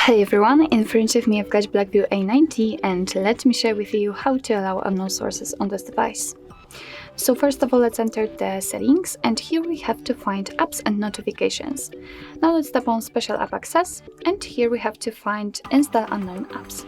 Hi everyone, in front of me I've got Blackview A90 and let me share with you how to allow unknown sources on this device. So first of all, let's enter the settings, and here we have to find apps and notifications. Now let's tap on special app access, and here we have to find install unknown apps.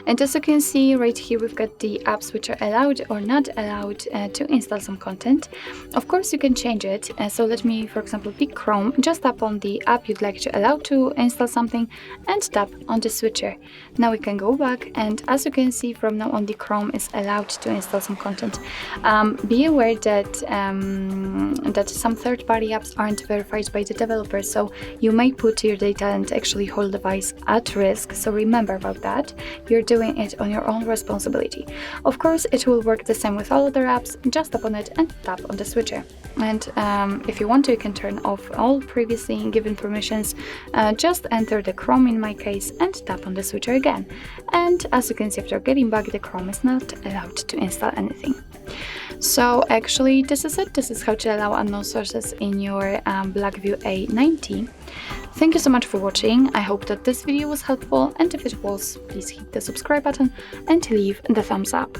And as you can see right here, we've got the apps which are allowed or not allowed to install some content. Of course, you can change it. So let me, for example, pick Chrome. Just tap on the app you'd like to allow to install something and tap on the switcher. Now we can go back, and as you can see, from now on the Chrome is allowed to install some content. Be aware that that some third-party apps aren't verified by the developer, so you may put your data and actually whole device at risk. So remember about that. You're doing it on your own responsibility. Of course, it will work the same with all other apps. Just tap on it and tap on the switcher. And if you want to, you can turn off all previously given permissions. Just enter the Chrome in my case and tap on the switcher again. And as you can see, after getting back, the Chrome is not allowed to install anything. So actually, this is it. This is how to allow unknown sources in your Blackview A90. Thank you so much for watching. I hope that this video was helpful, and if it was, please hit the subscribe button and leave the thumbs up.